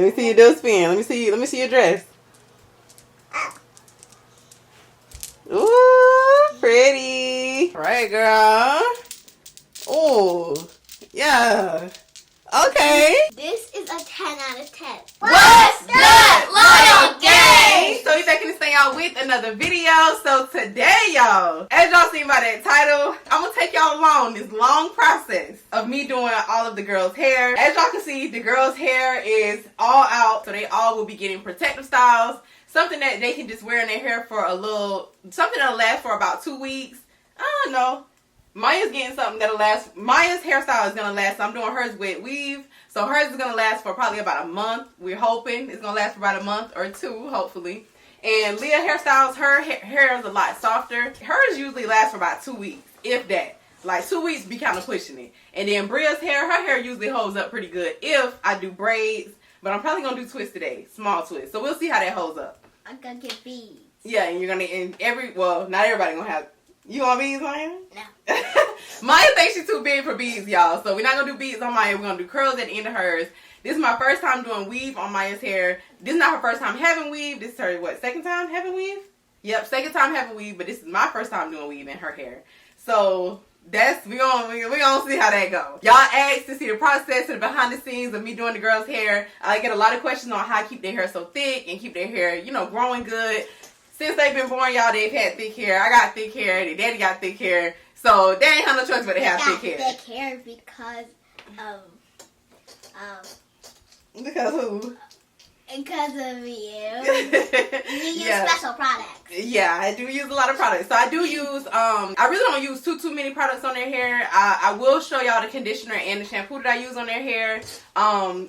Let me see you do a spin. Let me see your dress. Ooh, pretty. All right, girl. Oh, yeah. Okay. This is a 10 out of 10. What's good, loyal gang? So you back in this thing out with another video. So today, y'all, as y'all seen by that title, I'm gonna take y'all along this long process of me doing all of the girls' hair. As y'all can see, the girls' hair is all out, so they all will be getting protective styles. Something that they can just wear in their hair for something that'll last for about 2 weeks. I don't know. Maya's getting something that'll last. Maya's hairstyle is gonna last. So I'm doing hers with weave. So hers is gonna last for probably about a month. We're hoping it's gonna last for about a month or two, hopefully. And Leah hairstyles, her hair is a lot softer. Hers usually lasts for about 2 weeks, if that. Like 2 weeks, be kind of pushing it. And then Bria's hair, her hair usually holds up pretty good if I do braids. But I'm probably gonna do twists today, small twists. So we'll see how that holds up. I'm gonna get beads. Yeah, and you're gonna well, not everybody gonna have. You want beads, Maya? No. Maya thinks she's too big for beads, y'all. So we're not gonna do beads on Maya. We're gonna do curls at the end of hers. This is my first time doing weave on Maya's hair. This is not her first time having weave. This is her second time having weave? Yep, second time having weave. But this is my first time doing weave in her hair. So we gonna see how that goes. Y'all asked to see the process and the behind the scenes of me doing the girls' hair. I get a lot of questions on how to keep their hair so thick and keep their hair, growing good. Since they've been born, y'all, they've had thick hair. I got thick hair. Their daddy got thick hair. So they ain't have no choice but to have thick hair. Thick hair because of Because who? Because of you. You use special products. Yeah, I do use a lot of products. So I do use, I really don't use too many products on their hair. I will show y'all the conditioner and the shampoo that I use on their hair.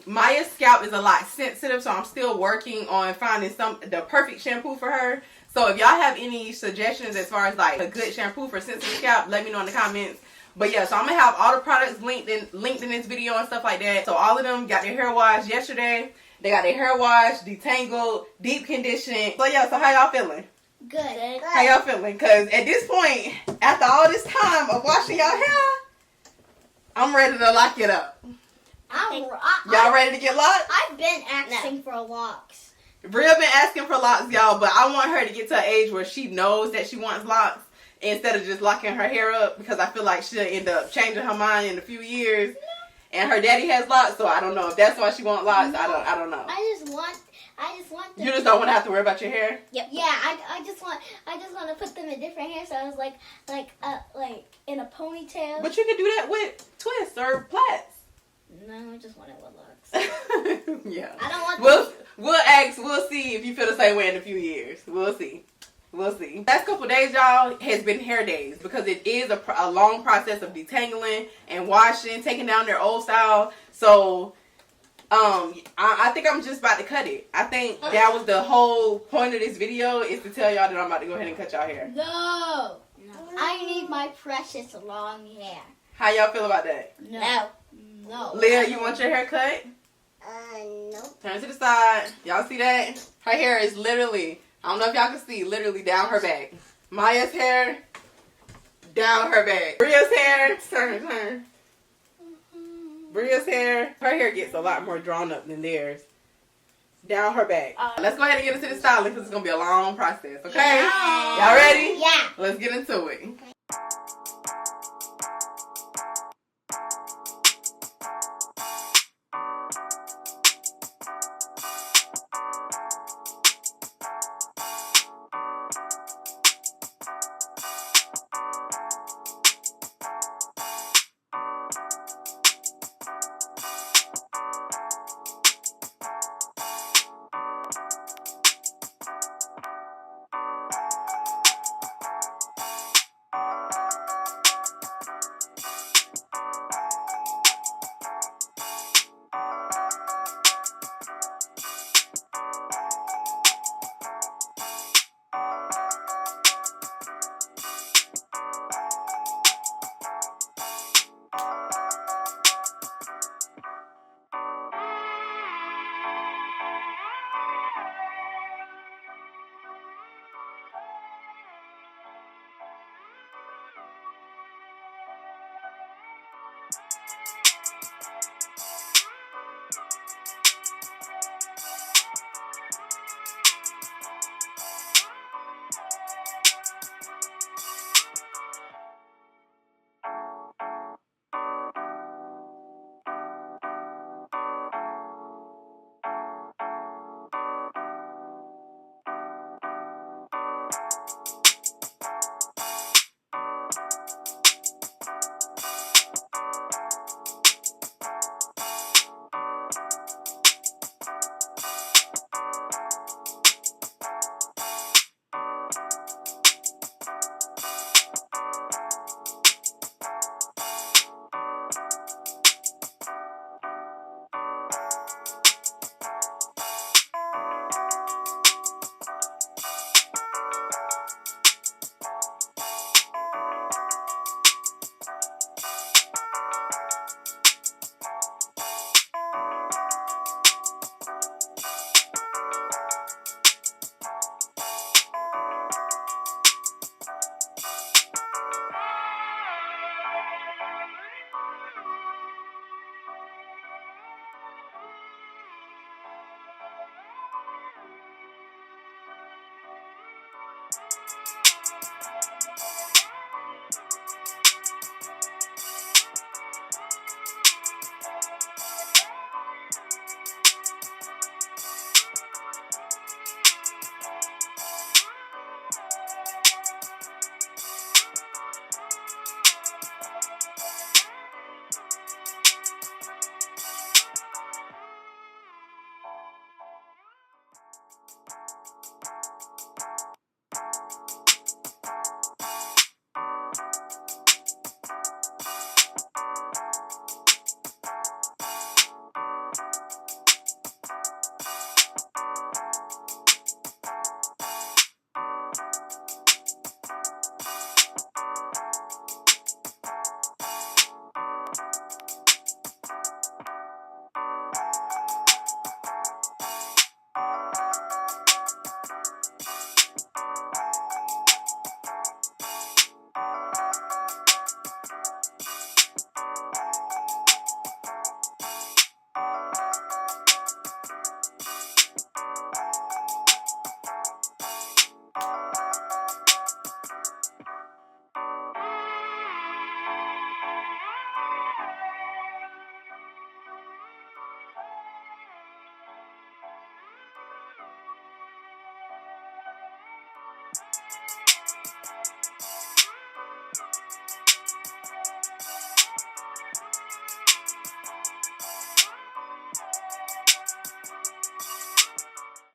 Maya's scalp is a lot sensitive, so I'm still working on finding the perfect shampoo for her. So if y'all have any suggestions as far as like a good shampoo for sensitive scalp, let me know in the comments. But yeah, so I'm gonna have all the products linked in this video and stuff like that. So all of them got their hair washed yesterday. They got their hair washed, detangled, deep conditioned. So yeah, so how y'all feeling? Good. How y'all feeling? Because at this point, after all this time of washing y'all hair, I'm ready to lock it up. Y'all ready to get locked? I've been asking for locks. Bria been asking for locks, y'all, but I want her to get to an age where she knows that she wants locks instead of just locking her hair up, because I feel like she'll end up changing her mind in a few years. And her daddy has locks, so I don't know if that's why she wants locks. I don't know. I just want them. You just don't want to have to worry about your hair? Yep. Yeah, I just want to put them in different hairstyles, like in a ponytail. But you can do that with twists or plaits. No, I just want it with locks. Yeah. I don't want We'll see if you feel the same way in a few years. We'll see. Last couple days, y'all, has been hair days because it is a long process of detangling and washing, taking down their old style. So, I think I'm just about to cut it. I think that was the whole point of this video, is to tell y'all that I'm about to go ahead and cut y'all hair. No. I need my precious long hair. How y'all feel about that? No. Leah, you want your hair cut? No. Turn to the side. Y'all see that? Her hair is literally, I don't know if y'all can see, literally down her back. Maya's hair, down her back. Bria's hair, turn. Bria's hair, her hair gets a lot more drawn up than theirs. Down her back. Let's go ahead and get into the styling because it's going to be a long process, okay? Yeah. Y'all ready? Yeah. Let's get into it. Okay.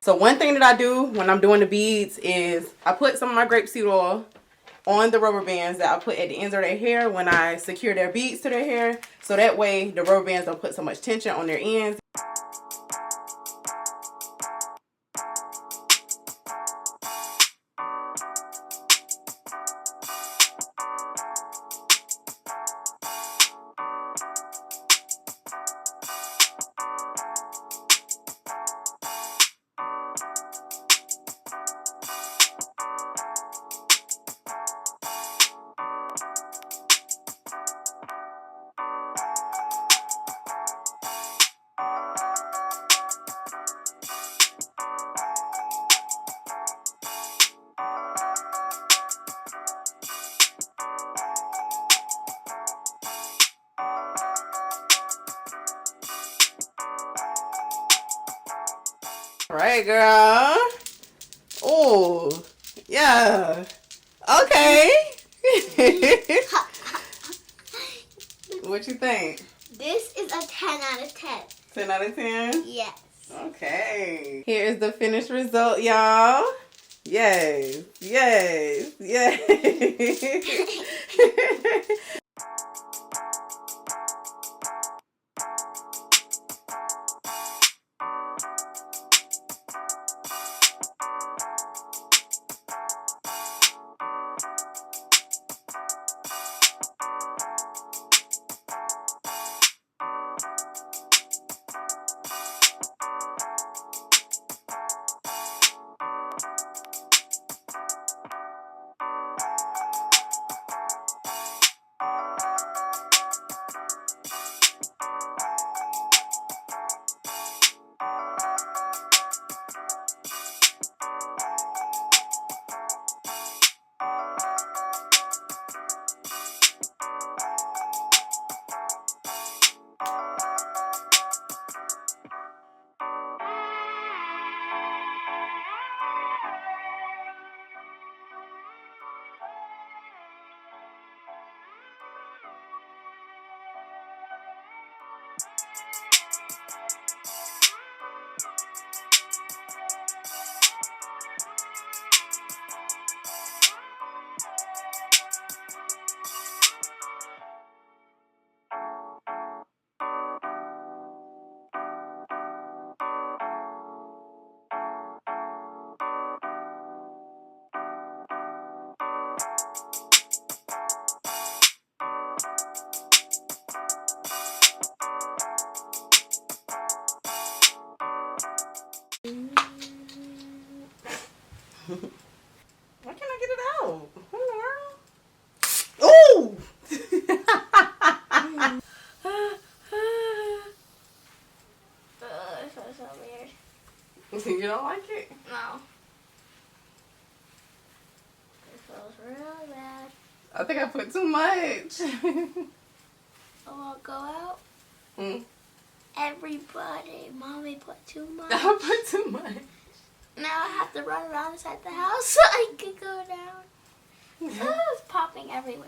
So one thing that I do when I'm doing the beads is I put some of my grapeseed oil on the rubber bands that I put at the ends of their hair when I secure their beads to their hair. So that way the rubber bands don't put so much tension on their ends. All right, girl. Oh, yeah. Okay. What you think? This is a 10 out of 10. 10 out of 10? Yes. Okay. Here is the finished result, y'all. Yes. Yes. Yes. Why can't I get it out? What in the world? Ooh! It feels so weird. You don't like it? No. It feels real bad. I think I put too much. I won't go out. Mm. Everybody, Mommy put too much. I put too much. Now I have to run around inside the house so I can go down. Oh, it's popping everywhere.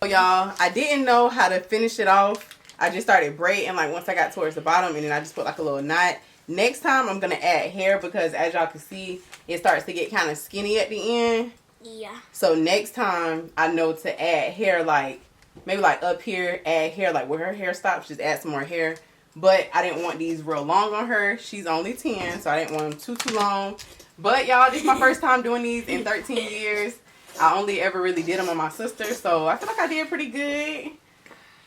So y'all, I didn't know how to finish it off. I just started braiding like once I got towards the bottom, and then I just put like a little knot. Next time I'm gonna add hair because as y'all can see, it starts to get kind of skinny at the end. Yeah. So next time I know to add hair, like maybe like up here, add hair like where her hair stops, just add some more hair. But I didn't want these real long on her. She's only 10, so I didn't want them too long. But y'all, this is my first time doing these in 13 years. I only ever really did them on my sister, so I feel like I did pretty good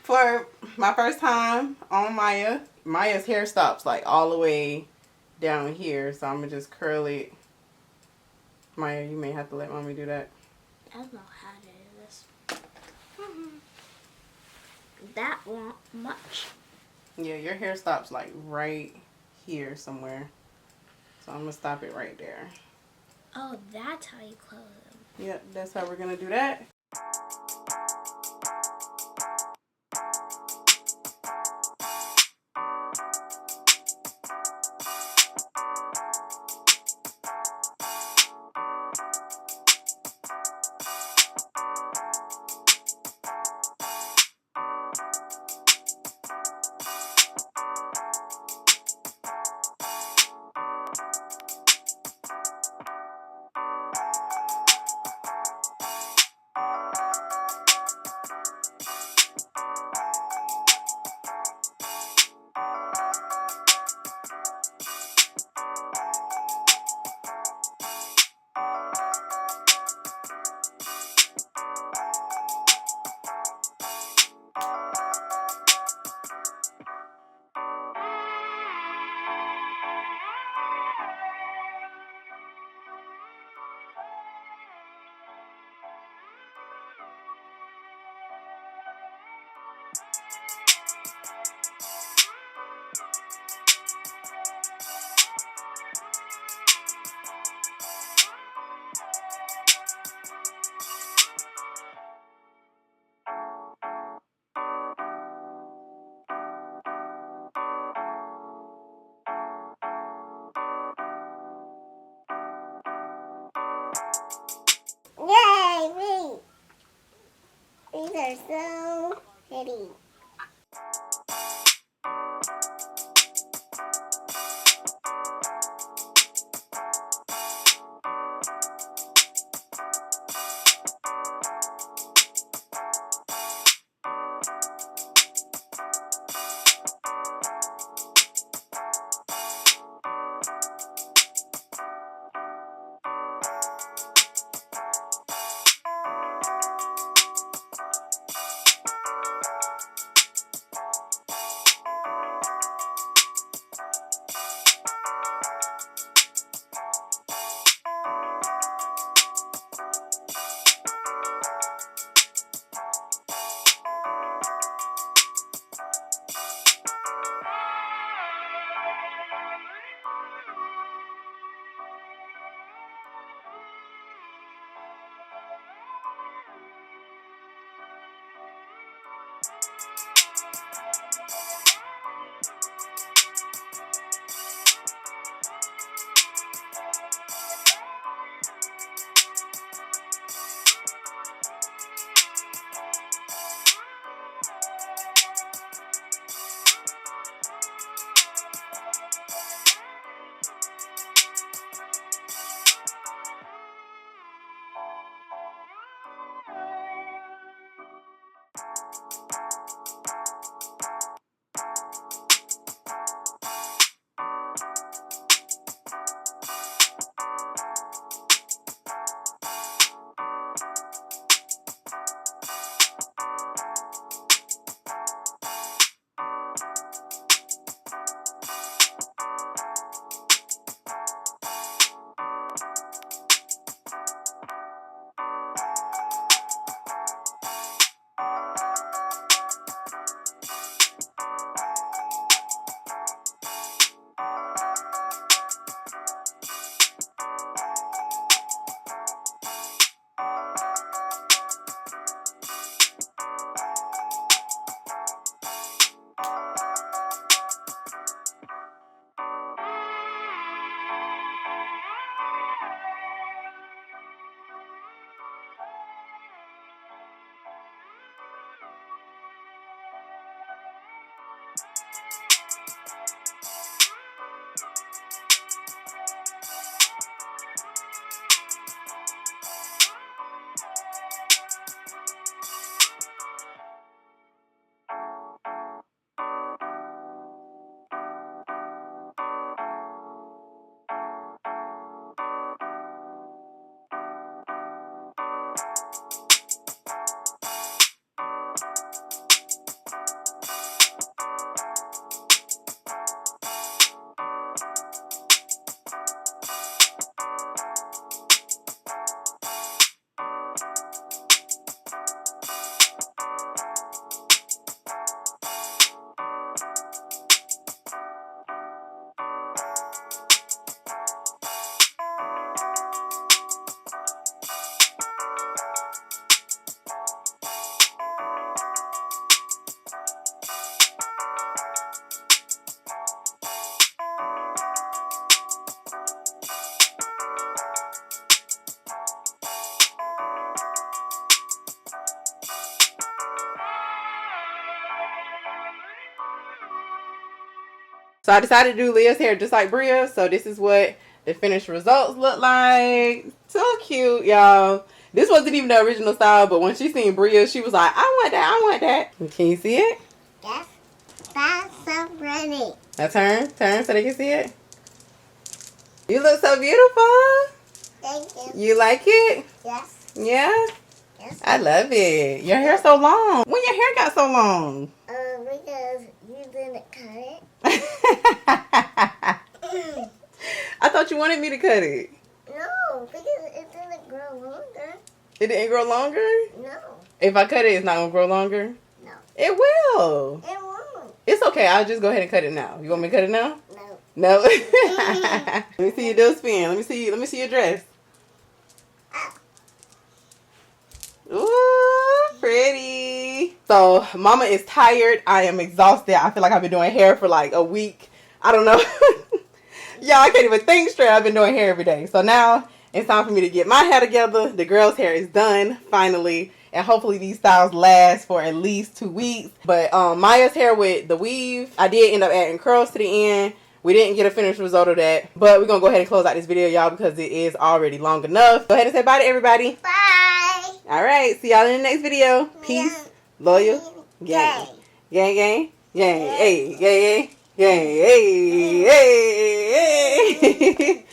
for my first time on Maya. Maya's hair stops like all the way down here, so I'm gonna just curl it. Maya, you may have to let Mommy do that. I don't know how to do this. That won't much. Yeah, your hair stops like right here somewhere. So I'm gonna stop it right there. Oh, that's how you close them. Yep, that's how we're gonna do that. are so pretty. So I decided to do Leah's hair just like Bria. So this is what the finished results look like. So cute, y'all. This wasn't even the original style, but when she seen Bria, she was like, I want that, I want that. Can you see it? Yes. That's so pretty. Now turn so they can see it. You look so beautiful. Thank you. You like it? Yes. Yeah? Yes. I love it. Your hair's so long. When your hair got so long? Because you didn't cut it. I thought you wanted me to cut it. No, because it didn't grow longer. It didn't grow longer? No. If I cut it, it's not going to grow longer? No. It will. It won't. It's okay. I'll just go ahead and cut it now. You want me to cut it now? No. No? Let me see your do spin. Let me see your dress. Ooh, pretty. So, Mama is tired. I am exhausted. I feel like I've been doing hair for like a week. I don't know. Y'all, I can't even think straight. I've been doing hair every day. So now it's time for me to get my hair together. The girl's hair is done, finally. and hopefully these styles last for at least 2 weeks. But Maya's hair with the weave, I did end up adding curls to the end. We didn't get a finished result of that, but we're gonna go ahead and close out this video, y'all, because it is already long enough. Go ahead and say bye to everybody. Bye. All right, see y'all in the next video. Peace, loyal, gang, gang, gang, gang, hey, gang, gang, hey, hey, hey.